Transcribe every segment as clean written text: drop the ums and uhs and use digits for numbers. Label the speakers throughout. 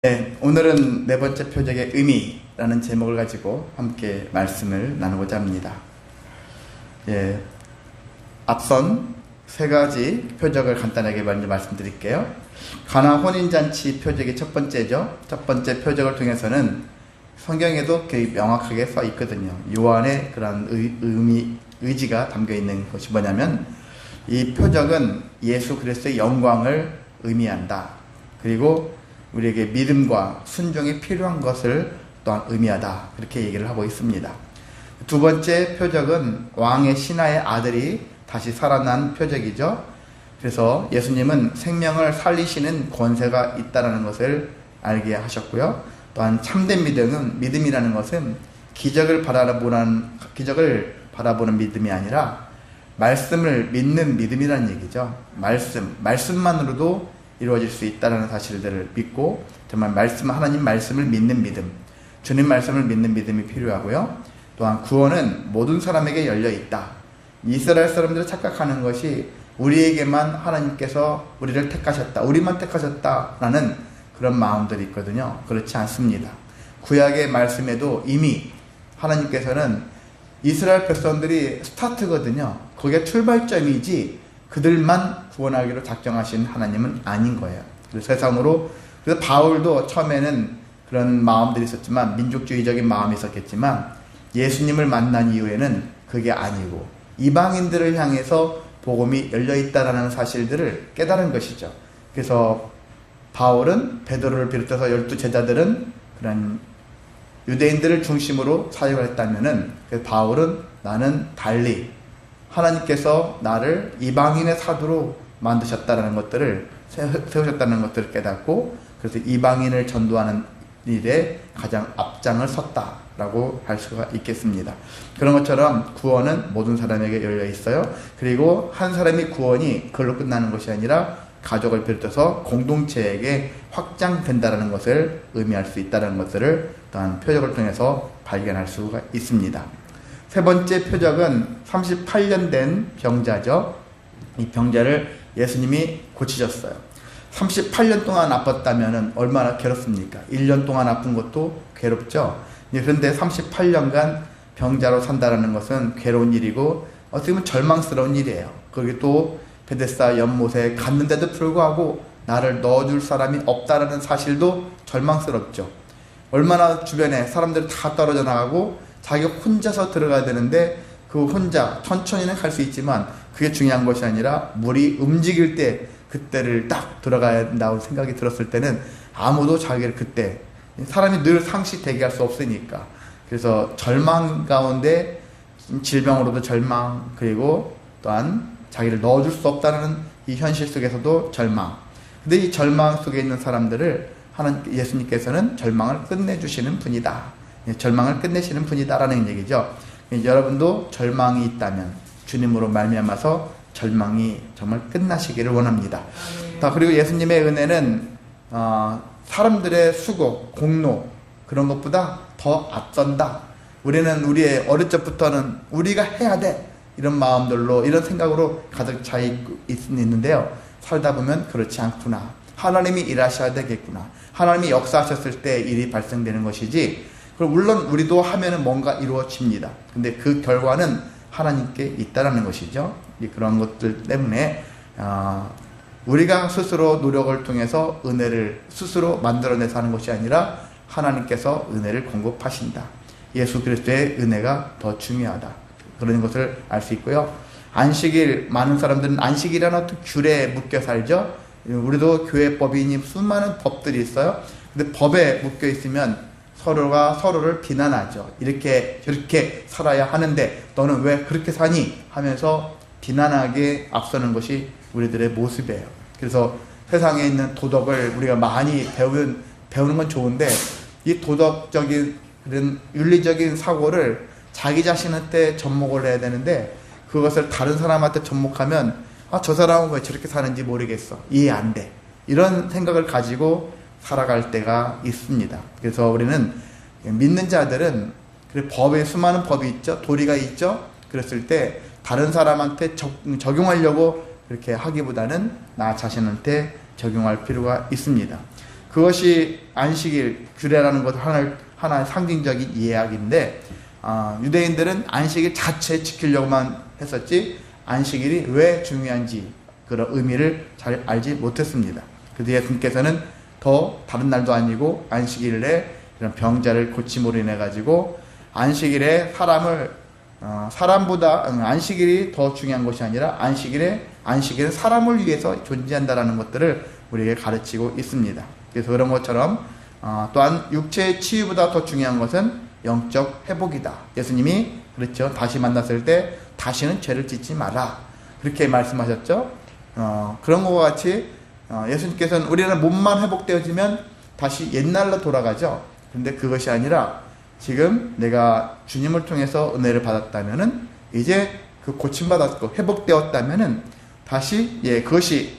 Speaker 1: 네, 오늘은 네 번째 표적의 의미라는 제목을 가지고 함께 말씀을 나누고자 합니다. 예, 앞선 세 가지 표적을 간단하게 먼저 말씀드릴게요. 가나 혼인잔치 표적이 첫 번째죠. 첫 번째 표적을 통해서는 성경에도 거의 명확하게 써 있거든요. 요한의 그런 의지가 담겨 있는 것이 뭐냐면, 이 표적은 예수 그리스도의 영광을 의미한다. 그리고 우리에게 믿음과 순종이 필요한 것을 또한 의미하다. 그렇게 얘기를 하고 있습니다. 두 번째 표적은 왕의 신하의 아들이 다시 살아난 표적이죠. 그래서 예수님은 생명을 살리시는 권세가 있다는 것을 알게 하셨고요. 또한 참된 믿음이라는 것은 기적을 바라보는 믿음이 아니라 말씀을 믿는 믿음이라는 얘기죠. 말씀만으로도 이루어질 수 있다는 사실들을 믿고, 정말 하나님 말씀을 믿는 믿음, 주님 말씀을 믿는 믿음이 필요하고요. 또한 구원은 모든 사람에게 열려 있다. 이스라엘 사람들이 착각하는 것이 우리에게만 하나님께서 우리를 택하셨다, 우리만 택하셨다라는 그런 마음들이 있거든요. 그렇지 않습니다. 구약의 말씀에도 이미 하나님께서는 이스라엘 백성들이 스타트거든요. 그게 출발점이지 그들만 구원하기로 작정하신 하나님은 아닌 거예요. 그래서 그래서 바울도 처음에는 그런 마음들이 있었지만, 민족주의적인 마음이 있었겠지만, 예수님을 만난 이후에는 그게 아니고 이방인들을 향해서 복음이 열려 있다라는 사실들을 깨달은 것이죠. 그래서 바울은, 베드로를 비롯해서 12제자들은 그런 유대인들을 중심으로 사역을 했다면은, 바울은 나는 달리 하나님께서 나를 이방인의 사도로 만드셨다는 것들을, 세우셨다는 것들을 깨닫고, 그래서 이방인을 전도하는 일에 가장 앞장을 섰다라고 할 수가 있겠습니다. 그런 것처럼 구원은 모든 사람에게 열려 있어요. 그리고 한 사람이 구원이 그걸로 끝나는 것이 아니라 가족을 비롯해서 공동체에게 확장된다는 것을 의미할 수 있다는 것들을 또한 표적을 통해서 발견할 수가 있습니다. 세 번째 표적은 38년 된 병자죠. 이 병자를 예수님이 고치셨어요. 38년 동안 아팠다면 얼마나 괴롭습니까? 1년 동안 아픈 것도 괴롭죠. 그런데 38년간 병자로 산다는 것은 괴로운 일이고 어떻게 보면 절망스러운 일이에요. 거기 또 베데스다 연못에 갔는데도 불구하고 나를 넣어줄 사람이 없다라는 사실도 절망스럽죠. 얼마나 주변에 사람들이 다 떨어져 나가고 자기가 혼자서 들어가야 되는데, 그 혼자 천천히는 갈 수 있지만 그게 중요한 것이 아니라 물이 움직일 때 그때를 딱 들어가야 된다고 생각이 들었을 때는 아무도 자기를 그때, 사람이 늘 상시 대기할 수 없으니까, 그래서 절망 가운데 질병으로도 절망, 그리고 또한 자기를 넣어줄 수 없다는 이 현실 속에서도 절망. 근데 이 절망 속에 있는 사람들을 예수님께서는 절망을 끝내주시는 분이다, 절망을 끝내시는 분이다라는 얘기죠. 여러분도 절망이 있다면 주님으로 말미암아서 절망이 정말 끝나시기를 원합니다. 그리고 예수님의 은혜는 사람들의 수고, 공로, 그런 것보다 더 앞선다. 우리는 우리의 어릴 적부터는 우리가 해야 돼, 이런 마음들로, 이런 생각으로 가득 차 있는데요. 살다 보면 그렇지 않구나. 하나님이 일하셔야 되겠구나. 하나님이 역사하셨을 때 일이 발생되는 것이지, 물론 우리도 하면은 뭔가 이루어집니다. 근데 그 결과는 하나님께 있다라는 것이죠. 그런 것들 때문에 우리가 스스로 노력을 통해서 은혜를 스스로 만들어내서 하는 것이 아니라 하나님께서 은혜를 공급하신다. 예수 그리스도의 은혜가 더 중요하다. 그런 것을 알 수 있고요. 안식일, 많은 사람들은 안식일이라는 어떤 귤에 묶여 살죠. 우리도 교회법이니 수많은 법들이 있어요. 근데 법에 묶여 있으면 서로가 서로를 비난하죠. 이렇게 저렇게 살아야 하는데 너는 왜 그렇게 사니? 하면서 비난하게 앞서는 것이 우리들의 모습이에요. 그래서 세상에 있는 도덕을 우리가 많이 배우는 건 좋은데, 이 도덕적인 그런 윤리적인 사고를 자기 자신한테 접목을 해야 되는데, 그것을 다른 사람한테 접목하면 저 사람은 왜 저렇게 사는지 모르겠어, 이해 안 돼, 이런 생각을 가지고 살아갈 때가 있습니다. 그래서 우리는 믿는 자들은, 법에 수많은 법이 있죠. 도리가 있죠. 그랬을 때 다른 사람한테 적용하려고 그렇게 하기보다는 나 자신한테 적용할 필요가 있습니다. 그것이 안식일 규례라는 것 하나의 상징적인 이야기인데, 유대인들은 안식일 자체 지키려고만 했었지 안식일이 왜 중요한지 그런 의미를 잘 알지 못했습니다. 그래서 예수님께서는 더 다른 날도 아니고 안식일에 이런 병자를 고침으로 인해 가지고 안식일에 사람보다 안식일이 더 중요한 것이 아니라 안식일은 사람을 위해서 존재한다라는 것들을 우리에게 가르치고 있습니다. 그래서 그런 것처럼 또한 육체의 치유보다 더 중요한 것은 영적 회복이다. 예수님이 그렇죠. 다시 만났을 때 다시는 죄를 짓지 마라. 그렇게 말씀하셨죠. 그런 것과 같이 예수님께서는 우리는 몸만 회복되어지면 다시 옛날로 돌아가죠. 근데 그것이 아니라 지금 내가 주님을 통해서 은혜를 받았다면은 이제 그 고침받았고 회복되었다면은 다시 그것이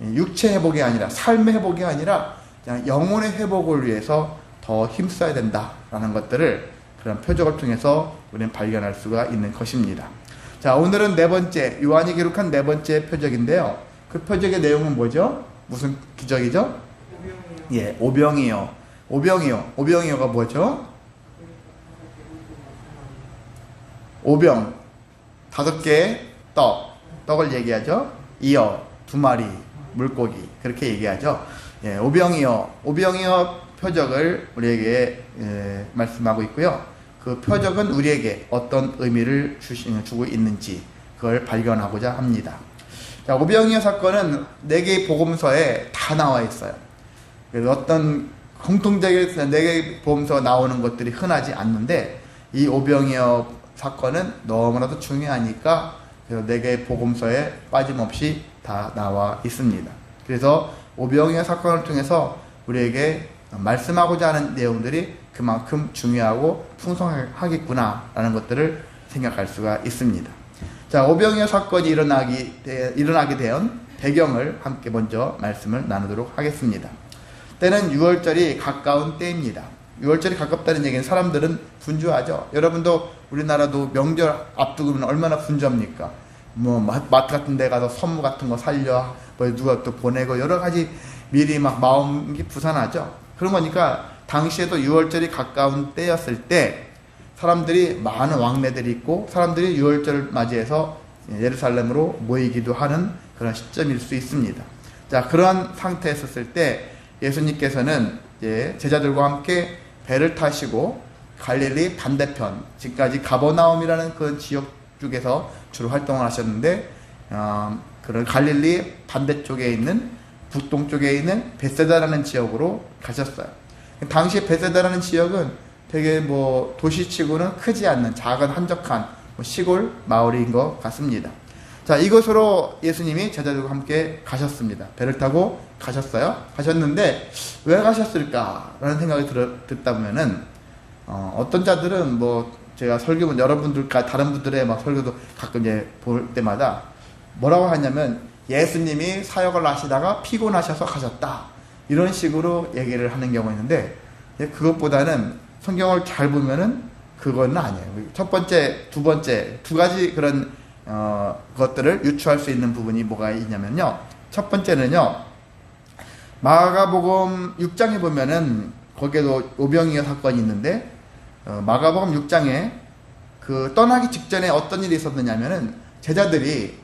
Speaker 1: 육체 회복이 아니라 삶의 회복이 아니라 그냥 영혼의 회복을 위해서 더 힘써야 된다라는 것들을 그런 표적을 통해서 우리는 발견할 수가 있는 것입니다. 자, 오늘은 네 번째, 요한이 기록한 네 번째 표적인데요. 그 표적의 내용은 뭐죠? 무슨 기적이죠? 오병이어. 오병이어가 뭐죠? 오병, 5개의 떡을 얘기하죠. 이어, 2마리, 물고기, 그렇게 얘기하죠. 오병이어 표적을 우리에게 말씀하고 있고요. 그 표적은 우리에게 어떤 의미를 주고 있는지 그걸 발견하고자 합니다. 자, 오병이어 사건은 4개의 복음서에 다 나와 있어요. 그래서 어떤 공통적인 4개의 복음서가 나오는 것들이 흔하지 않는데 이 오병이어 사건은 너무나도 중요하니까 그래서 4개의 복음서에 빠짐없이 다 나와 있습니다. 그래서 오병이어 사건을 통해서 우리에게 말씀하고자 하는 내용들이 그만큼 중요하고 풍성하겠구나 라는 것들을 생각할 수가 있습니다. 자, 오병이어 사건이 일어나게 된 배경을 함께 먼저 말씀을 나누도록 하겠습니다. 때는 6월절이 가까운 때입니다. 6월절이 가깝다는 얘기는 사람들은 분주하죠. 여러분도 우리나라도 명절 앞두고는 얼마나 분주합니까? 마트 같은 데 가서 선물 같은 거 살려, 누가 또 보내고 여러 가지 미리 막 마음이 부산하죠. 그런 거니까 당시에도 6월절이 가까운 때였을 때 사람들이 많은 왕래들이 있고 사람들이 6월절을 맞이해서 예루살렘으로 모이기도 하는 그런 시점일 수 있습니다. 자, 그러한 상태에 있었을 때 예수님께서는 제자들과 함께 배를 타시고 갈릴리 반대편, 지금까지 가버나움이라는 그 지역 쪽에서 주로 활동을 하셨는데 그런 갈릴리 반대쪽에 있는 북동쪽에 있는 베세다라는 지역으로 가셨어요. 당시 베세다라는 지역은 되게 도시치고는 크지 않는 작은 한적한 시골 마을인 것 같습니다. 자, 이곳으로 예수님이 제자들과 함께 가셨습니다. 배를 타고 가셨어요. 가셨는데 왜 가셨을까라는 생각이 듣다 보면은 어떤 자들은 제가 설교문 여러분들과 다른 분들의 설교도 가끔 볼 때마다 뭐라고 하냐면 예수님이 사역을 하시다가 피곤하셔서 가셨다 이런 식으로 얘기를 하는 경우가 있는데 그것보다는 성경을 잘 보면은 그건 아니에요. 첫 번째, 두 번째 두 가지 그런 것들을 유추할 수 있는 부분이 뭐가 있냐면요. 첫 번째는요. 마가복음 6장에 보면은 거기에도 오병이어 사건이 있는데 마가복음 6장에 그 떠나기 직전에 어떤 일이 있었느냐면은 제자들이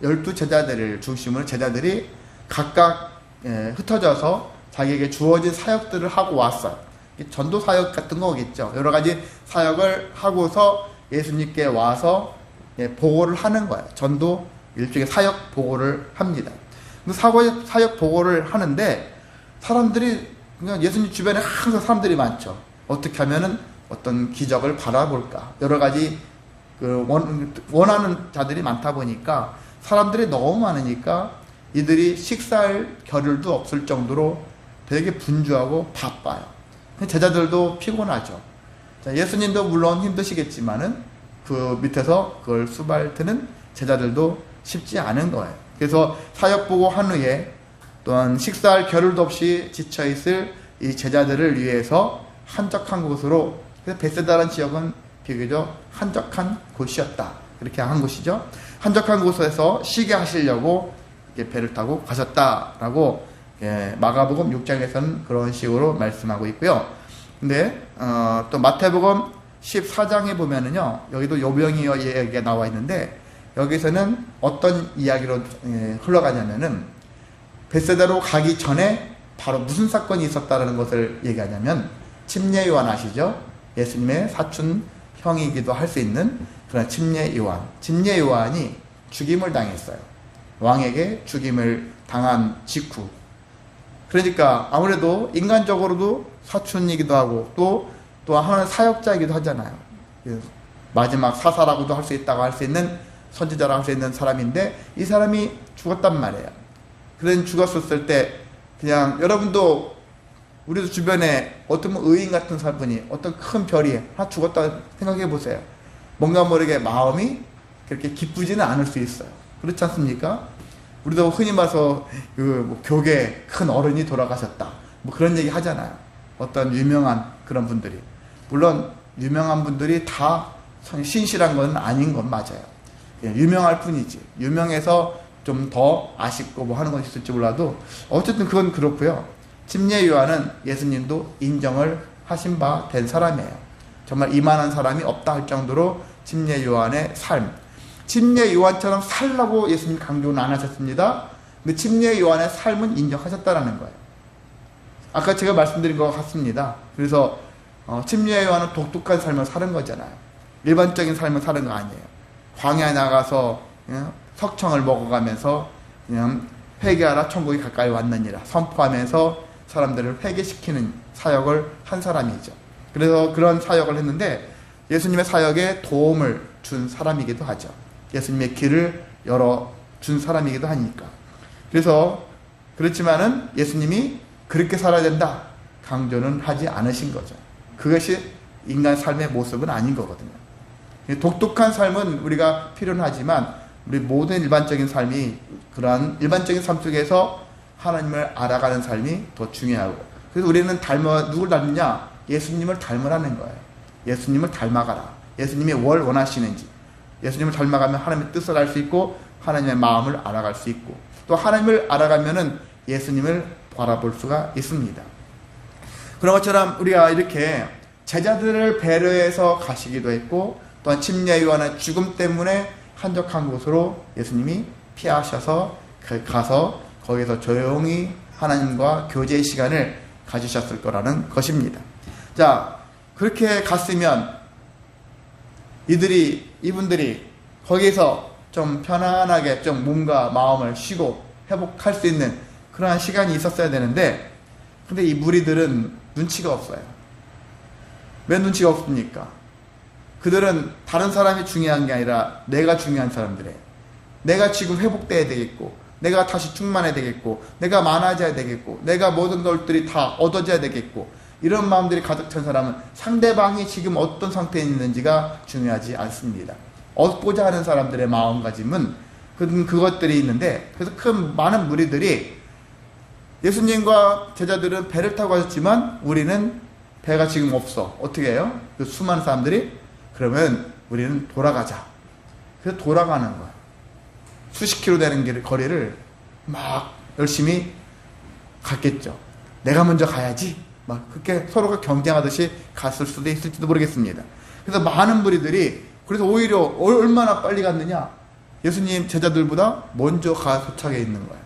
Speaker 1: 12제자들을 중심으로 제자들이 각각 흩어져서 자기에게 주어진 사역들을 하고 왔어요. 전도 사역 같은 거겠죠. 여러 가지 사역을 하고서 예수님께 와서 보고를 하는 거예요. 전도 일종의 사역 보고를 합니다. 사역 보고를 하는데 사람들이 그냥 예수님 주변에 항상 사람들이 많죠. 어떻게 하면은 어떤 기적을 바라볼까. 여러 가지 원하는 자들이 많다 보니까 사람들이 너무 많으니까 이들이 식사할 겨를도 없을 정도로 되게 분주하고 바빠요. 제자들도 피곤하죠. 자, 예수님도 물론 힘드시겠지만은 그 밑에서 그걸 수발트는 제자들도 쉽지 않은 거예요. 그래서 사역 보고 한 후에 또한 식사할 겨를도 없이 지쳐있을 이 제자들을 위해서 한적한 곳으로, 그래서 베세다라는 지역은 비교적 한적한 곳이었다. 그렇게 한 곳이죠. 한적한 곳에서 쉬게 하시려고 배를 타고 가셨다라고 예, 마가복음 6장에서는 그런 식으로 말씀하고 있고요. 근데 또 마태복음 14장에 보면은요, 여기도 요병이 얘기가 나와 있는데, 여기서는 어떤 이야기로 흘러가냐면은, 벳세다로 가기 전에 바로 무슨 사건이 있었다는 것을 얘기하냐면, 침례 요한 아시죠? 예수님의 사촌 형이기도 할 수 있는 그런 침례 요한. 침례 요한이 죽임을 당했어요. 왕에게 죽임을 당한 직후. 그러니까 아무래도 인간적으로도 사촌이기도 하고 또 하나는 사역자이기도 하잖아요. 마지막 사사라고도 할 수 있다고 할 수 있는, 선지자라고 할 수 있는 사람인데, 이 사람이 죽었단 말이에요. 그런 죽었을 때 그냥 여러분도 우리도 주변에 어떤 의인 같은 사람이 어떤 큰 별이 하나 죽었다 생각해 보세요. 뭔가 모르게 마음이 그렇게 기쁘지는 않을 수 있어요. 그렇지 않습니까? 우리도 흔히 봐서 교계 큰 어른이 돌아가셨다, 뭐 그런 얘기 하잖아요. 어떤 유명한 그런 분들이. 물론 유명한 분들이 다 신실한 건 아닌 건 맞아요. 유명할 뿐이지. 유명해서 좀 더 아쉽고 뭐 하는 건 있을지 몰라도 어쨌든 그건 그렇고요. 침례 요한은 예수님도 인정을 하신 바 된 사람이에요. 정말 이만한 사람이 없다 할 정도로 침례 요한의 삶, 침례 요한처럼 살라고 예수님 강조는 안 하셨습니다. 근데 침례 요한의 삶은 인정하셨다라는 거예요. 아까 제가 말씀드린 것 같습니다. 그래서 침례 요한은 독특한 삶을 사는 거잖아요. 일반적인 삶을 사는 거 아니에요. 광야에 나가서 석청을 먹어가면서 그냥 회개하라, 천국이 가까이 왔느니라 선포하면서 사람들을 회개시키는 사역을 한 사람이죠. 그래서 그런 사역을 했는데 예수님의 사역에 도움을 준 사람이기도 하죠. 예수님의 길을 열어준 사람이기도 하니까. 그래서 그렇지만은 예수님이 그렇게 살아야 된다 강조는 하지 않으신 거죠. 그것이 인간 삶의 모습은 아닌 거거든요. 독특한 삶은 우리가 필요는 하지만 우리 모든 일반적인 삶이 그러한 일반적인 삶 속에서 하나님을 알아가는 삶이 더 중요하고, 그래서 우리는 누굴 닮느냐? 예수님을 닮으라는 거예요. 예수님을 닮아가라. 예수님이 뭘 원하시는지, 예수님을 닮아가면 하나님의 뜻을 알 수 있고 하나님의 마음을 알아갈 수 있고, 또 하나님을 알아가면은 예수님을 바라볼 수가 있습니다. 그런 것처럼 우리가 이렇게 제자들을 배려해서 가시기도 했고, 또한 침례 요한의 죽음 때문에 한적한 곳으로 예수님이 피하셔서 가서 거기서 조용히 하나님과 교제의 시간을 가지셨을 거라는 것입니다. 자, 그렇게 갔으면 이분들이 거기서 좀 편안하게 좀 몸과 마음을 쉬고 회복할 수 있는 그러한 시간이 있었어야 되는데, 근데 이 무리들은 눈치가 없어요. 왜 눈치가 없습니까? 그들은 다른 사람이 중요한 게 아니라 내가 중요한 사람들이에요. 내가 지금 회복돼야 되겠고, 내가 다시 충만해야 되겠고, 내가 많아져야 되겠고, 내가 모든 것들이 다 얻어져야 되겠고, 이런 마음들이 가득 찬 사람은 상대방이 지금 어떤 상태에 있는지가 중요하지 않습니다. 얻고자 하는 사람들의 마음가짐은 그것들이 있는데, 그래서 많은 무리들이 예수님과 제자들은 배를 타고 가셨지만 우리는 배가 지금 없어. 어떻게 해요? 그 수많은 사람들이 그러면 우리는 돌아가자. 그래서 돌아가는 거야. 수십 킬로 되는 거리를 막 열심히 갔겠죠. 내가 먼저 가야지. 막 그렇게 서로가 경쟁하듯이 갔을 수도 있을지도 모르겠습니다. 그래서 많은 무리들이 그래서 오히려 얼마나 빨리 갔느냐? 예수님 제자들보다 먼저 도착해 있는 거예요.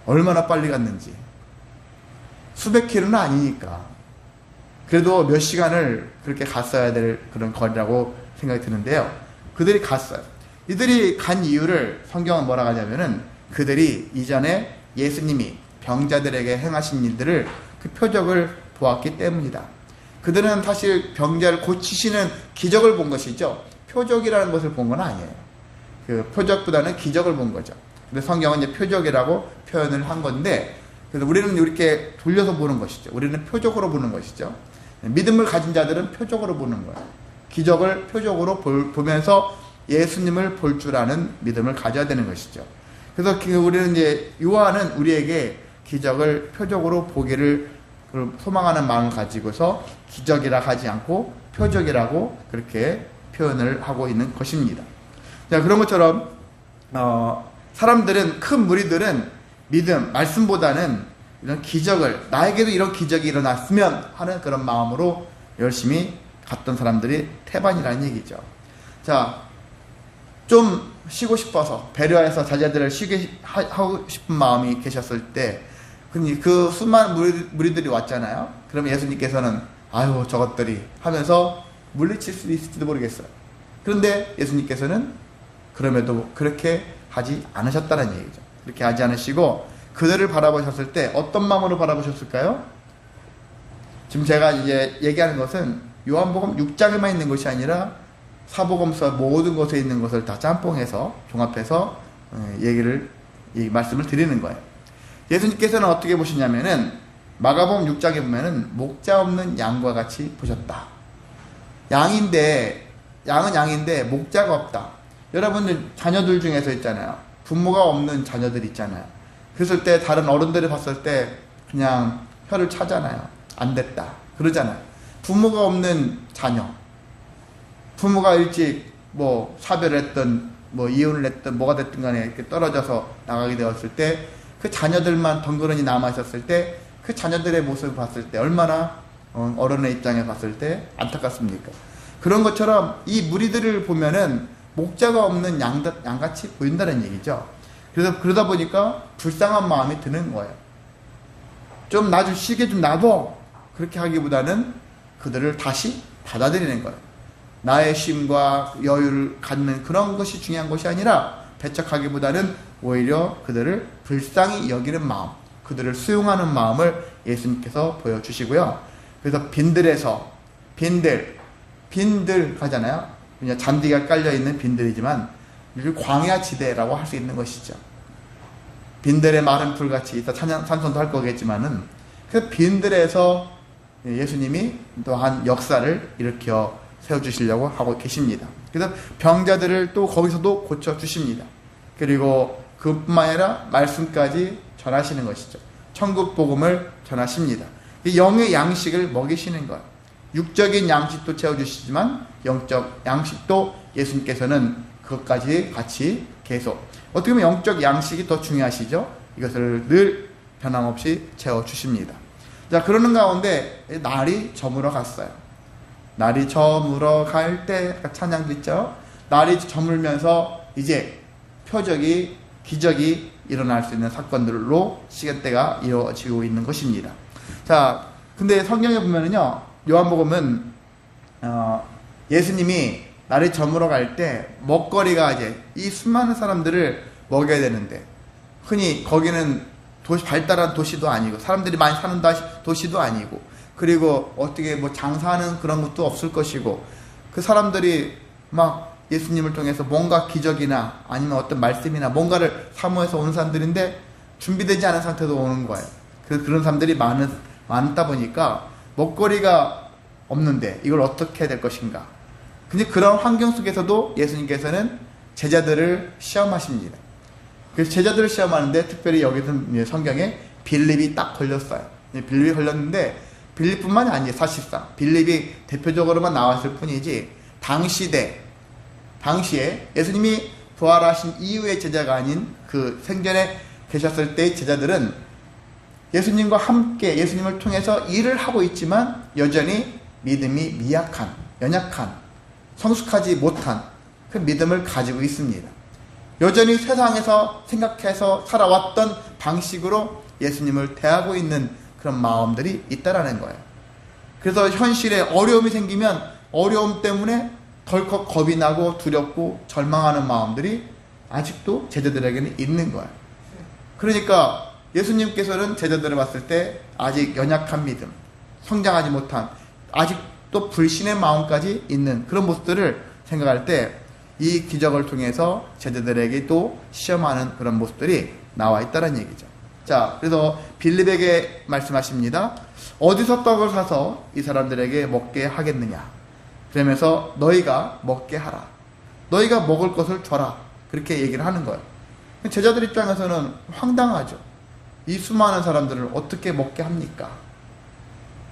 Speaker 1: 얼마나 빨리 갔는지. 수백 킬로는 아니니까. 그래도 몇 시간을 그렇게 갔어야 될 그런 거리라고 생각이 드는데요. 그들이 갔어요. 이들이 간 이유를 성경은 뭐라고 하냐면은 그들이 이전에 예수님이 병자들에게 행하신 일들을 그 표적을 보았기 때문이다. 그들은 사실 병자를 고치시는 기적을 본 것이죠. 표적이라는 것을 본 건 아니에요. 그 표적보다는 기적을 본 거죠. 근데 성경은 이제 표적이라고 표현을 한 건데, 그래서 우리는 이렇게 돌려서 보는 것이죠. 우리는 표적으로 보는 것이죠. 믿음을 가진 자들은 표적으로 보는 거예요. 기적을 표적으로 보면서 예수님을 볼 줄 아는 믿음을 가져야 되는 것이죠. 그래서 우리는 이제 요한은 우리에게 기적을 표적으로 보기를 소망하는 마음을 가지고서 기적이라 하지 않고 표적이라고 그렇게 표현을 하고 있는 것입니다. 자, 그런 것처럼 큰 무리들은 믿음, 말씀보다는 이런 기적을, 나에게도 이런 기적이 일어났으면 하는 그런 마음으로 열심히 갔던 사람들이 태반이라는 얘기죠. 자, 좀 쉬고 싶어서 배려해서 자제들을 쉬게 하고 싶은 마음이 계셨을 때 그 수많은 무리들이 왔잖아요. 그러면 예수님께서는 아유 저것들이 하면서 물리칠 수도 있을지도 모르겠어요. 그런데 예수님께서는 그럼에도 그렇게 하지 않으셨다는 얘기죠. 그렇게 하지 않으시고 그들을 바라보셨을 때 어떤 마음으로 바라보셨을까요? 지금 제가 이제 얘기하는 것은 요한복음 6장에만 있는 것이 아니라 사복음서 모든 것에 있는 것을 다 짬뽕해서 종합해서 이 말씀을 드리는 거예요. 예수님께서는 어떻게 보시냐면은 마가복음 6장에 보면은 목자 없는 양과 같이 보셨다. 양은 양인데 목자가 없다. 여러분들 자녀들 중에서 있잖아요. 부모가 없는 자녀들 있잖아요. 그랬을 때 다른 어른들이 봤을 때 그냥 혀를 차잖아요. 안 됐다. 그러잖아요. 부모가 없는 자녀. 부모가 일찍 사별을 했든 이혼을 했든 뭐가 됐든 간에 이렇게 떨어져서 나가게 되었을 때 그 자녀들만 덩그러니 남아 있었을 때 그 자녀들의 모습을 봤을 때 얼마나 어른의 입장에 봤을 때 안타깝습니까? 그런 것처럼 이 무리들을 보면은 목자가 없는 양같이 보인다는 얘기죠. 그래서 그러다 보니까 불쌍한 마음이 드는 거예요. 좀 나 좀 쉬게 좀 놔둬. 그렇게 하기보다는 그들을 다시 받아들이는 거예요. 나의 쉼과 여유를 갖는 그런 것이 중요한 것이 아니라 배척하기보다는 오히려 그들을 불쌍히 여기는 마음, 그들을 수용하는 마음을 예수님께서 보여주시고요. 그래서 빈들 하잖아요. 그냥 잔디가 깔려있는 빈들이지만 광야 지대라고 할 수 있는 것이죠. 빈들의 마른 풀같이 이따 찬송도 할 거겠지만은 그 빈들에서 예수님이 또한 역사를 일으켜 세워주시려고 하고 계십니다. 그래서 병자들을 또 거기서도 고쳐주십니다. 그리고 그뿐만 아니라 말씀까지 전하시는 것이죠. 천국 복음을 전하십니다. 영의 양식을 먹이시는 것. 육적인 양식도 채워주시지만 영적 양식도 예수님께서는 그것까지 같이 계속 어떻게 보면 영적 양식이 더 중요하시죠. 이것을 늘 변함없이 채워주십니다. 자, 그러는 가운데 날이 저물어 갔어요. 날이 저물어 갈 때 찬양도 있죠. 날이 저물면서 이제 표적이 기적이 일어날 수 있는 사건들로 시간대가 이루어지고 있는 것입니다. 자, 근데 성경에 보면은요, 요한복음은 예수님이 날이 저물어 갈 때 먹거리가 이제 이 수많은 사람들을 먹여야 되는데 흔히 거기는 발달한 도시도 아니고 사람들이 많이 사는 도시도 아니고 그리고 어떻게 장사하는 그런 것도 없을 것이고 그 사람들이 막 예수님을 통해서 뭔가 기적이나 아니면 어떤 말씀이나 뭔가를 사모해서 오는 사람들인데 준비되지 않은 상태로 오는 거예요. 그런 사람들이 많다 보니까 먹거리가 없는데 이걸 어떻게 해야 될 것인가. 근데 그런 환경 속에서도 예수님께서는 제자들을 시험하십니다. 그래서 제자들을 시험하는데 특별히 여기서 성경에 빌립이 딱 걸렸어요. 빌립이 걸렸는데 빌립뿐만이 아니에요. 사실상 빌립이 대표적으로만 나왔을 뿐이지 당시에 예수님이 부활하신 이후의 제자가 아닌 그 생전에 계셨을 때의 제자들은 예수님과 함께 예수님을 통해서 일을 하고 있지만 여전히 믿음이 연약한 성숙하지 못한 그 믿음을 가지고 있습니다. 여전히 세상에서 생각해서 살아왔던 방식으로 예수님을 대하고 있는 그런 마음들이 있다라는 거예요. 그래서 현실에 어려움이 생기면 어려움 때문에 덜컥 겁이 나고 두렵고 절망하는 마음들이 아직도 제자들에게는 있는 거예요. 그러니까 예수님께서는 제자들을 봤을 때 아직 연약한 믿음, 성장하지 못한 아직도 불신의 마음까지 있는 그런 모습들을 생각할 때 이 기적을 통해서 제자들에게 또 시험하는 그런 모습들이 나와 있다는 얘기죠. 자, 그래서 빌립에게 말씀하십니다. 어디서 떡을 사서 이 사람들에게 먹게 하겠느냐. 그러면서 너희가 먹게 하라. 너희가 먹을 것을 줘라. 그렇게 얘기를 하는 거예요. 제자들 입장에서는 황당하죠. 이 수많은 사람들을 어떻게 먹게 합니까?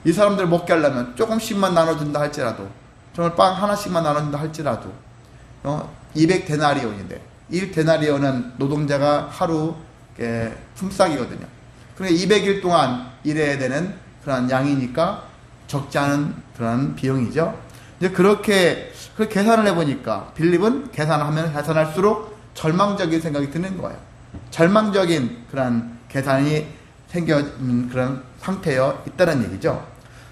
Speaker 1: 이 사람들을 먹게 하려면 조금씩만 나눠준다 할지라도 정말 빵 하나씩만 나눠준다 할지라도 200데나리온인데 1데나리온은 노동자가 하루 품삯이거든요. 그러니까 200일 동안 일해야 되는 그런 양이니까 적지 않은 그런 비용이죠. 이제 그렇게 계산을 해보니까 빌립은 계산하면 계산할수록 절망적인 생각이 드는 거예요. 절망적인 그런 계산이 생겨진 그런 상태여 있다는 얘기죠.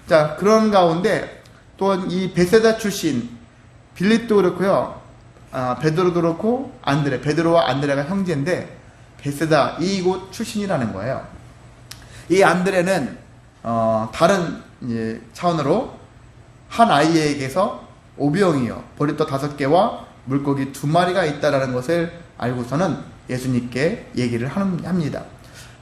Speaker 1: 자, 그런 가운데 또 이 베세다 출신 빌립도 그렇고요. 베드로도 그렇고 베드로와 안드레가 형제인데 베세다 이곳 출신이라는 거예요. 이 안드레는 다른 차원으로 한 아이에게서 오병이어 보리떡 5개와 물고기 2마리가 있다라는 것을 알고서는 예수님께 얘기를 합니다.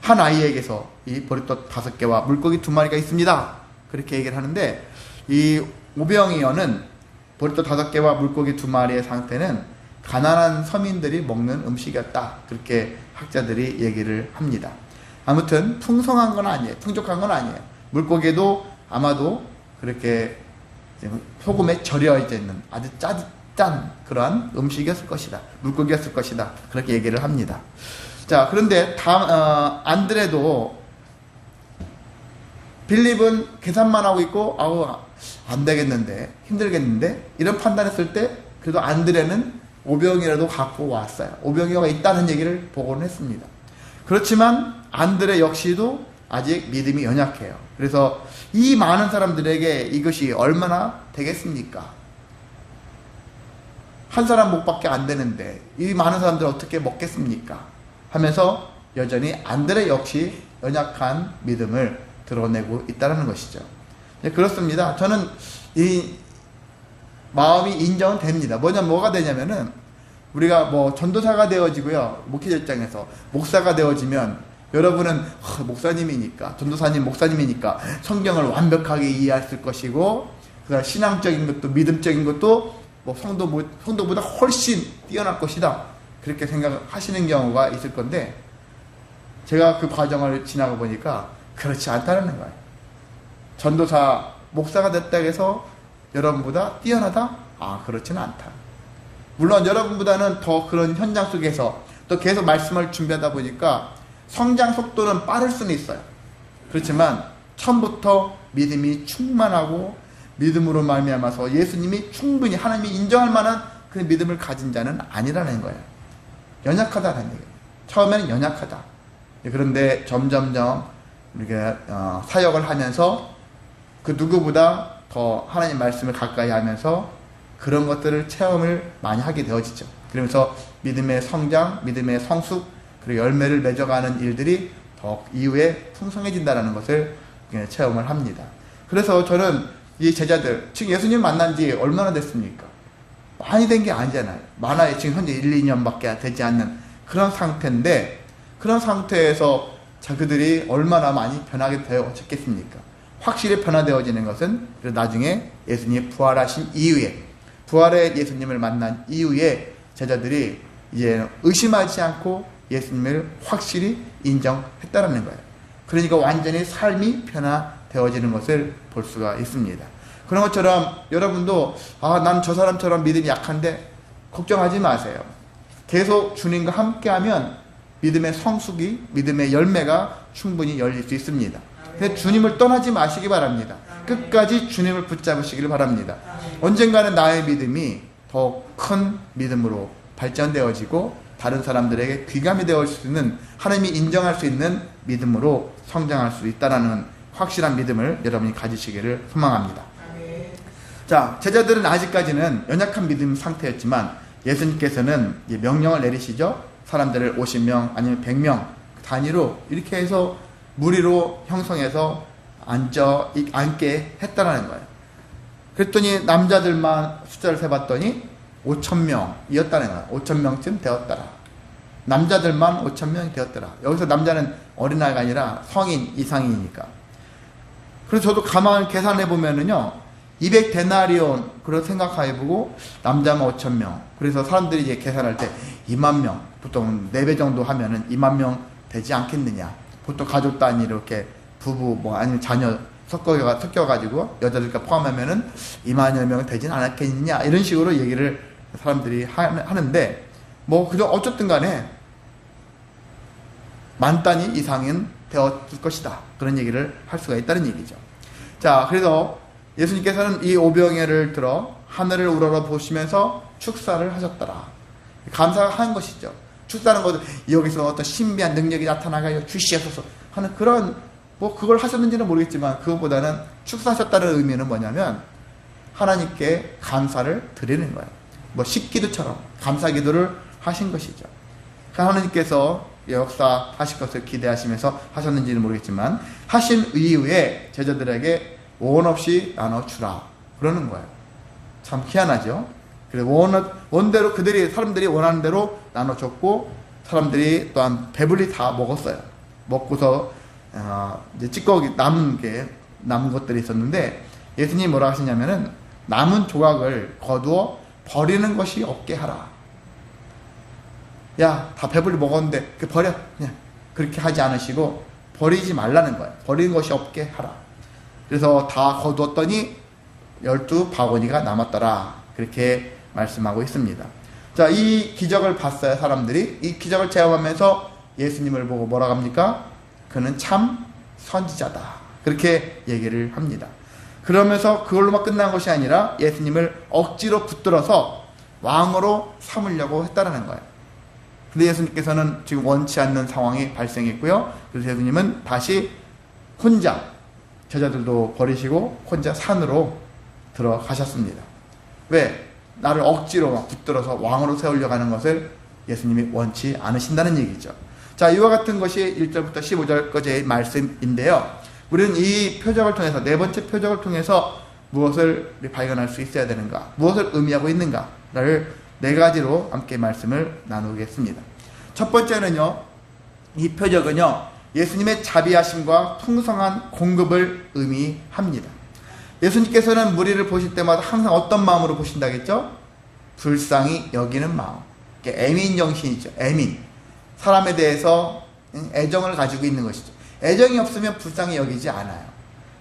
Speaker 1: 한 아이에게서 이 보리떡 5개와 물고기 2마리가 있습니다. 그렇게 얘기를 하는데 이 오병이어는 보리떡 5개와 물고기 2마리의 상태는 가난한 서민들이 먹는 음식이었다. 그렇게 학자들이 얘기를 합니다. 아무튼 풍성한 건 아니에요. 풍족한 건 아니에요. 물고기도 아마도 그렇게 소금에 절여져 있는 아주 짠 그러한 음식이었을 것이다. 물고기였을 것이다. 그렇게 얘기를 합니다. 자, 그런데 안드레도 빌립은 계산만 하고 있고 안 되겠는데 힘들겠는데 이런 판단했을 때 그래도 안드레는 오병이라도 갖고 왔어요. 오병이어가 있다는 얘기를 보고는 했습니다. 그렇지만 안드레 역시도 아직 믿음이 연약해요. 그래서 이 많은 사람들에게 이것이 얼마나 되겠습니까? 한 사람 목밖에 안 되는데 이 많은 사람들 어떻게 먹겠습니까? 하면서 여전히 안드레 역시 연약한 믿음을 드러내고 있다는 것이죠. 네, 그렇습니다. 저는 이 마음이 인정은 됩니다. 뭐가 되냐면은 우리가 전도사가 되어지고요. 목회자 입장에서 목사가 되어지면 여러분은 목사님이니까 전도사님 목사님이니까 성경을 완벽하게 이해했을 것이고 그다음 신앙적인 것도 믿음적인 것도 성도보다 훨씬 뛰어날 것이다. 그렇게 생각하시는 경우가 있을 건데 제가 그 과정을 지나가 보니까 그렇지 않다는 거예요. 전도사 목사가 됐다 해서 여러분보다 뛰어나다? 그렇지는 않다. 물론 여러분보다는 더 그런 현장 속에서 또 계속 말씀을 준비하다 보니까 성장 속도는 빠를 수는 있어요. 그렇지만 처음부터 믿음이 충만하고 믿음으로 말미암아서 예수님이 충분히 하나님이 인정할 만한 그 믿음을 가진 자는 아니라는 거예요. 연약하다는 얘기예요. 처음에는 연약하다. 그런데 점점점 우리가 사역을 하면서 그 누구보다 더 하나님 말씀을 가까이 하면서 그런 것들을 체험을 많이 하게 되어지죠. 그러면서 믿음의 성장, 믿음의 성숙, 그리고 열매를 맺어가는 일들이 더 이후에 풍성해진다는 것을 체험을 합니다. 그래서 저는 이 제자들, 지금 예수님 만난 지 얼마나 됐습니까? 많이 된 게 아니잖아요. 많아요. 지금 현재 1, 2년밖에 되지 않는 그런 상태인데 그런 상태에서 그들이 얼마나 많이 변하게 되어졌겠습니까? 확실히 변화되어지는 것은 나중에 예수님이 부활하신 이후에 부활의 예수님을 만난 이후에 제자들이 이제 의심하지 않고 예수님을 확실히 인정했다는 거예요. 그러니까 완전히 삶이 변화되어지는 것을 볼 수가 있습니다. 그런 것처럼 여러분도 난 저 사람처럼 믿음이 약한데 걱정하지 마세요. 계속 주님과 함께하면 믿음의 성숙이, 믿음의 열매가 충분히 열릴 수 있습니다. 그래서 주님을 떠나지 마시기 바랍니다. 끝까지 주님을 붙잡으시길 바랍니다. 언젠가는 나의 믿음이 더 큰 믿음으로 발전되어지고 다른 사람들에게 귀감이 되어질 수 있는 하나님이 인정할 수 있는 믿음으로 성장할 수 있다는 확실한 믿음을 여러분이 가지시기를 소망합니다. 자, 제자들은 아직까지는 연약한 믿음 상태였지만 예수님께서는 명령을 내리시죠. 사람들을 50명 아니면 100명 단위로 이렇게 해서 무리로 형성해서 앉게 했다는 거예요. 그랬더니 남자들만 숫자를 세봤더니 5,000명이었다는 거예요. 5,000명쯤 되었더라. 남자들만 5,000명이 되었더라. 여기서 남자는 어린아이가 아니라 성인 이상이니까. 그래서 저도 가만 계산해 보면은요, 200데나리온 그런 생각해보고 남자만 5,000명. 그래서 사람들이 이제 계산할 때 2만 명, 보통 4배 정도 하면은 2만 명 되지 않겠느냐. 보통 가족 단위 이렇게 부부 아니면 자녀 섞여가지고 여자들과 포함하면은 2만여 명 되진 않았겠느냐 이런 식으로 얘기를 사람들이 하는데 그저 어쨌든 간에 만 단위 이상은 되었을 것이다. 그런 얘기를 할 수가 있다는 얘기죠. 자, 그래서 예수님께서는 이 오병이어를 들어 하늘을 우러러 보시면서 축사를 하셨더라. 감사한 것이죠. 축사하는 것은 여기서 어떤 신비한 능력이 나타나가지고 주시옵소서 하는 그런, 뭐 그걸 하셨는지는 모르겠지만, 그것보다는 축사하셨다는 의미는 뭐냐면 하나님께 감사를 드리는 거예요. 뭐 식기도처럼 감사 기도를 하신 것이죠. 하나님께서 역사하실 것을 기대하시면서 하셨는지는 모르겠지만, 하신 이후에 제자들에게 원 없이 나눠주라 그러는 거예요. 참 희한하죠. 그래서 원대로 사람들이 원하는 대로 나눠줬고, 사람들이 또한 배불리 다 먹었어요. 먹고서 이제 찌꺼기 남은 것들이 있었는데, 예수님이 뭐라 하시냐면은 남은 조각을 거두어 버리는 것이 없게 하라. 야, 다 배불리 먹었는데 그 버려. 그냥 그렇게 하지 않으시고 버리지 말라는 거예요. 버리는 것이 없게 하라. 그래서 다 거두었더니 12바구니가 남았더라. 그렇게 말씀하고 있습니다. 자, 이 기적을 봤어요. 사람들이 이 기적을 체험하면서 예수님을 보고 뭐라고 합니까? 그는 참 선지자다. 그렇게 얘기를 합니다. 그러면서 그걸로만 끝난 것이 아니라 예수님을 억지로 붙들어서 왕으로 삼으려고 했다는 거예요. 근데 예수님께서는 지금 원치 않는 상황이 발생했고요. 그래서 예수님은 다시 혼자, 제자들도 버리시고 혼자 산으로 들어가셨습니다. 왜? 나를 억지로 막 붙들어서 왕으로 세우려고 하는 것을 예수님이 원치 않으신다는 얘기죠. 자, 이와 같은 것이 1절부터 15절까지의 말씀인데요. 우리는 이 표적을 통해서, 네 번째 표적을 통해서 무엇을 발견할 수 있어야 되는가, 무엇을 의미하고 있는가를 네 가지로 함께 말씀을 나누겠습니다. 첫 번째는요, 이 표적은요, 예수님의 자비하심과 풍성한 공급을 의미합니다. 예수님께서는 무리를 보실 때마다 항상 어떤 마음으로 보신다겠죠? 불쌍히 여기는 마음. 애민 정신이죠. 애민. 사람에 대해서 애정을 가지고 있는 것이죠. 애정이 없으면 불쌍히 여기지 않아요.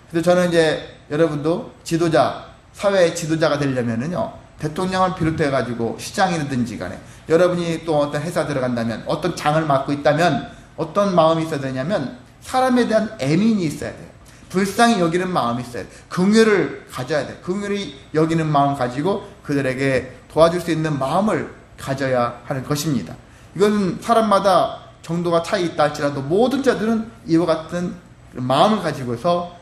Speaker 1: 그래서 저는 이제 여러분도 지도자, 사회의 지도자가 되려면은요, 대통령을 비롯해가지고 시장이든지 간에 여러분이 또 어떤 회사 들어간다면, 어떤 장을 맡고 있다면 어떤 마음이 있어야 되냐면 사람에 대한 애민이 있어야 돼요. 불쌍히 여기는 마음이 있어야 돼요. 긍휼을 가져야 돼요. 긍휼히 여기는 마음 가지고 그들에게 도와줄 수 있는 마음을 가져야 하는 것입니다. 이건 사람마다 정도가 차이 있다 할지라도 모든 자들은 이와 같은 마음을 가지고서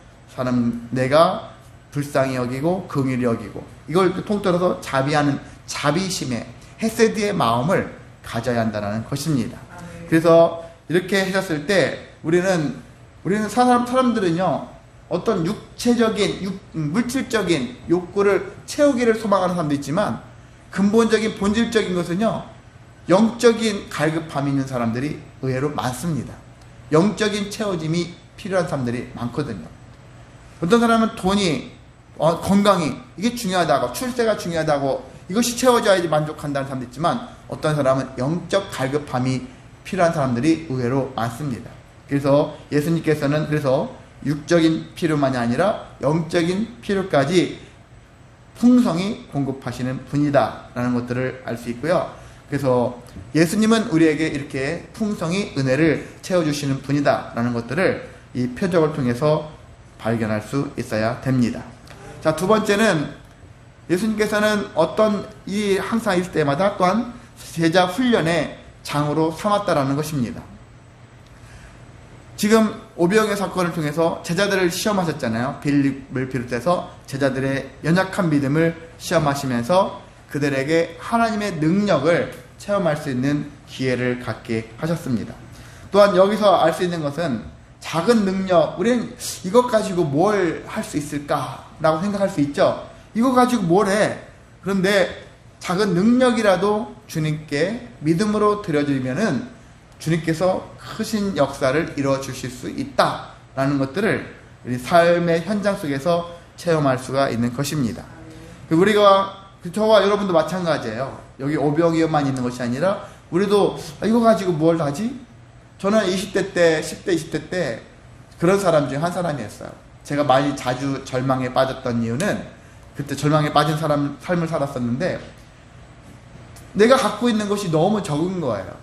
Speaker 1: 내가 불쌍히 여기고 긍휼히 여기고, 이걸 통틀어서 자비하는 자비심의 헤세드의 마음을 가져야 한다는 것입니다. 그래서 이렇게 하셨을 때 우리는 사람들은요, 어떤 육체적인 물질적인 욕구를 채우기를 소망하는 사람도 있지만, 근본적인 본질적인 것은요, 영적인 갈급함이 있는 사람들이 의외로 많습니다. 영적인 채워짐이 필요한 사람들이 많거든요. 어떤 사람은 돈이, 건강이, 이게 중요하다고, 출세가 중요하다고, 이것이 채워져야지 만족한다는 사람도 있지만, 어떤 사람은 영적 갈급함이 필요한 사람들이 의외로 많습니다. 그래서 예수님께서는 육적인 필요만이 아니라 영적인 필요까지 풍성히 공급하시는 분이다 라는 것들을 알 수 있고요. 그래서 예수님은 우리에게 이렇게 풍성히 은혜를 채워주시는 분이다 라는 것들을 이 표적을 통해서 발견할 수 있어야 됩니다. 자, 두 번째는 예수님께서는 항상 있을 때마다 또한 제자 훈련의 장으로 삼았다라는 것입니다. 지금 오병이어 사건을 통해서 제자들을 시험하셨잖아요. 빌립을 비롯해서 제자들의 연약한 믿음을 시험하시면서 그들에게 하나님의 능력을 체험할 수 있는 기회를 갖게 하셨습니다. 또한 여기서 알 수 있는 것은 작은 능력, 우리는 이것 가지고 뭘 할 수 있을까라고 생각할 수 있죠. 이거 가지고 뭘 해? 그런데 작은 능력이라도 주님께 믿음으로 드려드리면은 주님께서 크신 역사를 이루어 주실 수 있다라는 것들을 우리 삶의 현장 속에서 체험할 수가 있는 것입니다. 저와 여러분도 마찬가지예요. 여기 오병이어만 있는 것이 아니라 우리도 이거 가지고 뭘 하지? 저는 20대 때, 10대, 20대 때 그런 사람 중에 한 사람이었어요. 제가 많이 자주 절망에 빠졌던 이유는, 그때 절망에 빠진 삶을 살았었는데 내가 갖고 있는 것이 너무 적은 거예요.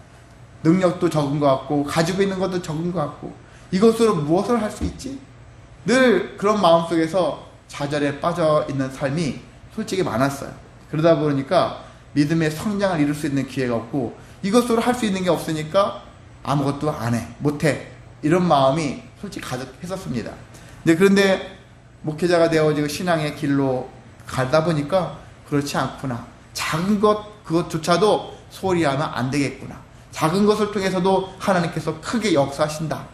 Speaker 1: 능력도 적은 것 같고 가지고 있는 것도 적은 것 같고 이것으로 무엇을 할 수 있지? 늘 그런 마음속에서 좌절에 빠져 있는 삶이 솔직히 많았어요. 그러다 보니까 믿음의 성장을 이룰 수 있는 기회가 없고 이것으로 할 수 있는 게 없으니까 아무것도 안 해, 못해, 이런 마음이 솔직히 가득했었습니다. 그런데 목회자가 되어지고 신앙의 길로 가다 보니까 그렇지 않구나. 작은 것 그것조차도 소홀히 하면 안 되겠구나. 작은 것을 통해서도 하나님께서 크게 역사하신다.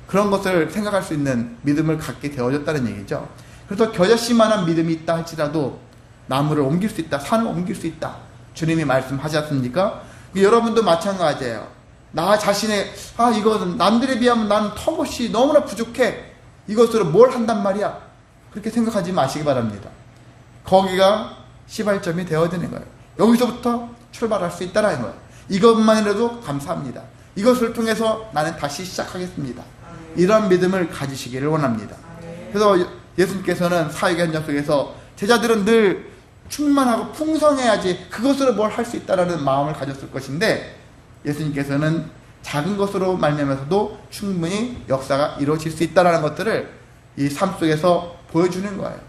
Speaker 1: 그런 것을 생각할 수 있는 믿음을 갖게 되어졌다는 얘기죠. 그래서 겨자씨만한 믿음이 있다 할지라도 나무를 옮길 수 있다, 산을 옮길 수 있다, 주님이 말씀하지 않습니까? 여러분도 마찬가지예요. 나 자신의 이거는 남들에 비하면 나는 턱없이 너무나 부족해, 이것으로 뭘 한단 말이야, 그렇게 생각하지 마시기 바랍니다. 거기가 시발점이 되어지는 거예요. 여기서부터 출발할 수 있다는 거예요. 이것만이라도 감사합니다. 이것을 통해서 나는 다시 시작하겠습니다. 이런 믿음을 가지시기를 원합니다. 그래서 예수님께서는 사역의 현장 속에서 제자들은 늘 충만하고 풍성해야지 그것으로 뭘 할 수 있다라는 마음을 가졌을 것인데, 예수님께서는 작은 것으로 말미암아서도 충분히 역사가 이루어질 수 있다라는 것들을 이 삶 속에서 보여주는 거예요.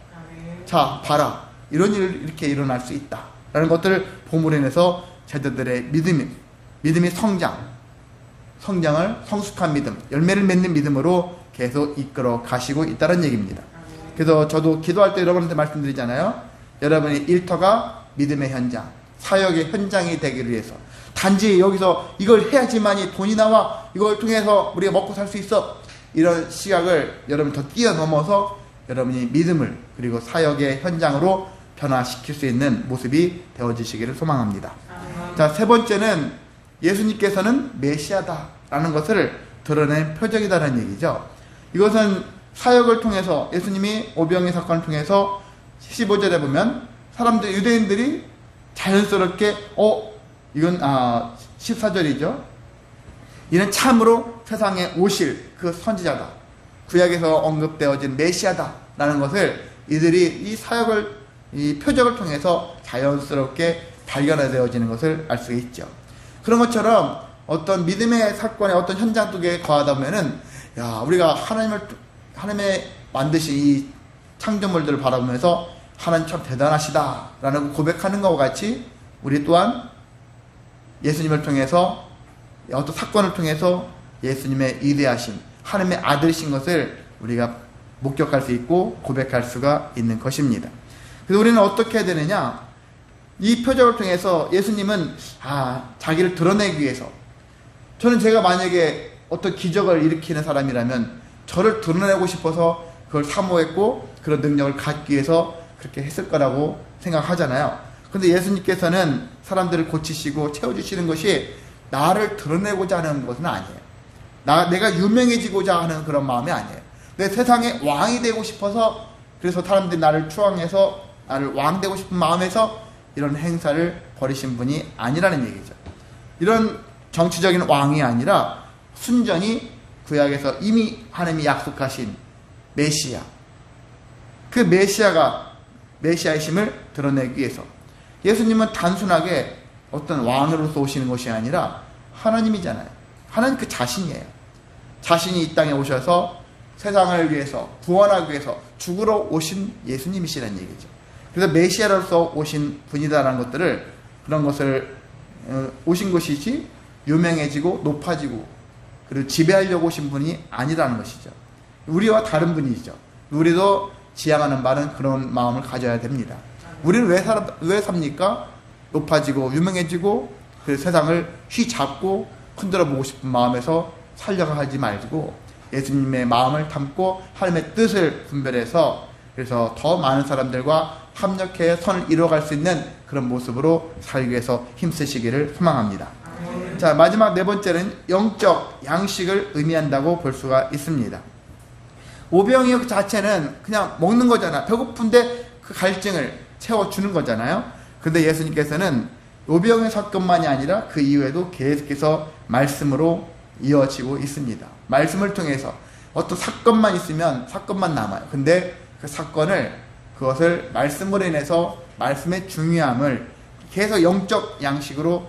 Speaker 1: 자, 봐라, 이런 일이 이렇게 일어날 수 있다라는 것들을 봄으로 인해서 제자들의 믿음이 성장을 성숙한 믿음, 열매를 맺는 믿음으로 계속 이끌어 가시고 있다는 얘기입니다. 그래서 저도 기도할 때 여러분한테 말씀드리잖아요. 여러분의 일터가 믿음의 현장, 사역의 현장이 되기 위해서 단지 여기서 이걸 해야지만이 돈이 나와, 이걸 통해서 우리가 먹고 살 수 있어, 이런 시각을 여러분 더 뛰어넘어서 여러분이 믿음을 그리고 사역의 현장으로 변화시킬 수 있는 모습이 되어지시기를 소망합니다. 자, 세 번째는 예수님께서는 메시아다라는 것을 드러낸 표적이다라는 얘기죠. 이것은 사역을 통해서 예수님이 오병의 사건을 통해서 15절에 보면 사람들, 유대인들이 자연스럽게 이건 14절이죠. 이는 참으로 세상에 오실 그 선지자다, 구약에서 언급되어진 메시아다라는 것을 이들이 이 사역을, 이 표적을 통해서 자연스럽게 발견되어지는 것을 알 수 있죠. 그런 것처럼 어떤 믿음의 사건의 어떤 현장 속에 거하다 보면은, 우리가 하나님의 만드신 이 창조물들을 바라보면서 하나님 참 대단하시다라는 고백하는 것과 같이 우리 또한 예수님을 통해서, 어떤 사건을 통해서 예수님의 위대하신 하나님의 아들이신 것을 우리가 목격할 수 있고 고백할 수가 있는 것입니다. 그래서 우리는 어떻게 해야 되느냐? 이 표적을 통해서 예수님은 자기를 드러내기 위해서, 저는 제가 만약에 어떤 기적을 일으키는 사람이라면 저를 드러내고 싶어서 그걸 사모했고 그런 능력을 갖기 위해서 그렇게 했을 거라고 생각하잖아요. 그런데 예수님께서는 사람들을 고치시고 채워주시는 것이 나를 드러내고자 하는 것은 아니에요. 내가 유명해지고자 하는 그런 마음이 아니에요. 내 세상의 왕이 되고 싶어서, 그래서 사람들이 나를 추앙해서 나를 왕 되고 싶은 마음에서 이런 행사를 벌이신 분이 아니라는 얘기죠. 이런 정치적인 왕이 아니라 순전히 구약에서 이미 하나님이 약속하신 메시아, 그 메시아의 심을 드러내기 위해서 예수님은 단순하게 어떤 왕으로서 오시는 것이 아니라 하나님이잖아요. 하나님 그 자신이에요. 자신이 이 땅에 오셔서 세상을 위해서, 구원하기 위해서 죽으러 오신 예수님이시라는 얘기죠. 그래서 메시아로서 오신 분이다라는 것들을, 그런 것을 오신 것이지 유명해지고 높아지고 그리고 지배하려고 오신 분이 아니라는 것이죠. 우리와 다른 분이죠. 우리도 지향하는 바는 그런 마음을 가져야 됩니다. 우리는 왜 삽니까? 높아지고 유명해지고 그 세상을 휘잡고 흔들어 보고 싶은 마음에서 살려고 하지 말고 예수님의 마음을 담고 하나님의 뜻을 분별해서, 그래서 더 많은 사람들과 합력해 선을 이루어갈 수 있는 그런 모습으로 살기 위해서 힘쓰시기를 소망합니다. 자, 마지막 네 번째는 영적 양식을 의미한다고 볼 수가 있습니다. 오병이어 그 자체는 그냥 먹는 거잖아. 배고픈데 그 갈증을 채워주는 거잖아요. 그런데 예수님께서는 오병이어 사건만이 아니라 그 이후에도 계속해서 말씀으로 이어지고 있습니다. 말씀을 통해서 어떤 사건만 있으면 사건만 남아요. 근데 그 사건을, 그것을 말씀으로 인해서 말씀의 중요함을 계속 영적 양식으로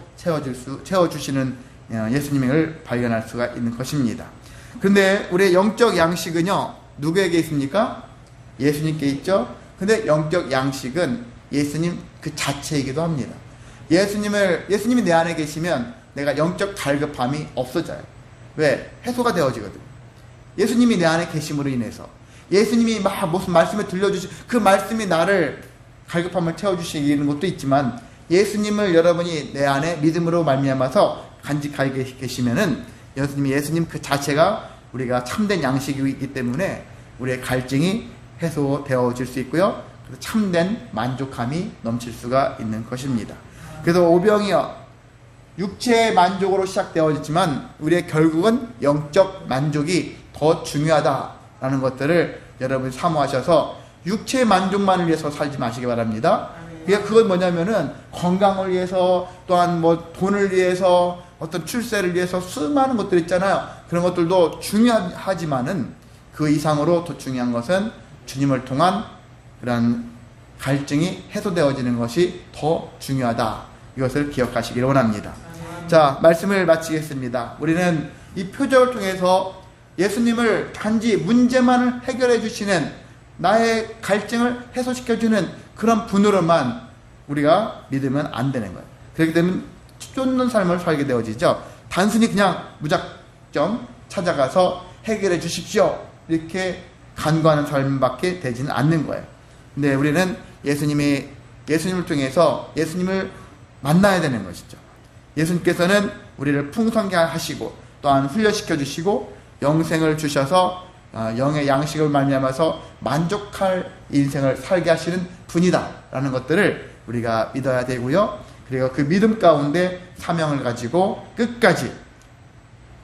Speaker 1: 채워주시는 예수님을 발견할 수가 있는 것입니다. 그런데 우리의 영적 양식은요, 누구에게 있습니까? 예수님께 있죠. 근데 영적 양식은 예수님 그 자체이기도 합니다. 예수님이 내 안에 계시면 내가 영적 갈급함이 없어져요. 왜? 해소가 되어지거든요. 예수님이 내 안에 계심으로 인해서, 예수님이 막 무슨 말씀을 그 말씀이 나를 갈급함을 채워주시는 것도 있지만, 예수님을 여러분이 내 안에 믿음으로 말미암아서 간직하게 계시면은 예수님 그 자체가 우리가 참된 양식이기 때문에 우리의 갈증이 해소되어질 수 있고요, 그래서 참된 만족함이 넘칠 수가 있는 것입니다. 그래서 오병이어 육체의 만족으로 시작되어졌지만 우리의 결국은 영적 만족이 더 중요하다라는 것들을 여러분이 사모하셔서 육체의 만족만을 위해서 살지 마시기 바랍니다. 그건 뭐냐면은 건강을 위해서, 또한 뭐 돈을 위해서, 어떤 출세를 위해서 수많은 것들 있잖아요. 그런 것들도 중요하지만은 그 이상으로 더 중요한 것은 주님을 통한 그런 갈증이 해소되어지는 것이 더 중요하다. 이것을 기억하시기를 원합니다. 자, 말씀을 마치겠습니다. 우리는 이 표적을 통해서 예수님을 단지 문제만을 해결해 주시는, 나의 갈증을 해소시켜주는 그런 분으로만 우리가 믿으면 안 되는 거예요. 그렇기 때문에 쫓는 삶을 살게 되어지죠. 단순히 그냥 무작정 찾아가서 해결해 주십시오, 이렇게 간구하는 삶밖에 되지는 않는 거예요. 근데 우리는 예수님을 통해서 예수님을 만나야 되는 것이죠. 예수님께서는 우리를 풍성하게 하시고, 또한 훈련시켜 주시고, 영생을 주셔서 영의 양식을 말미암아서 만족할 인생을 살게 하시는 분이다 라는 것들을 우리가 믿어야 되고요, 그리고 그 믿음 가운데 사명을 가지고 끝까지,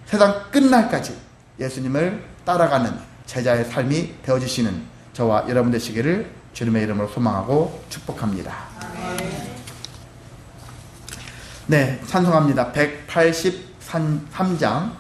Speaker 1: 세상 끝날까지 예수님을 따라가는 제자의 삶이 되어주시는 저와 여러분 되시기를 주님의 이름으로 소망하고 축복합니다. 네, 찬송합니다. 183장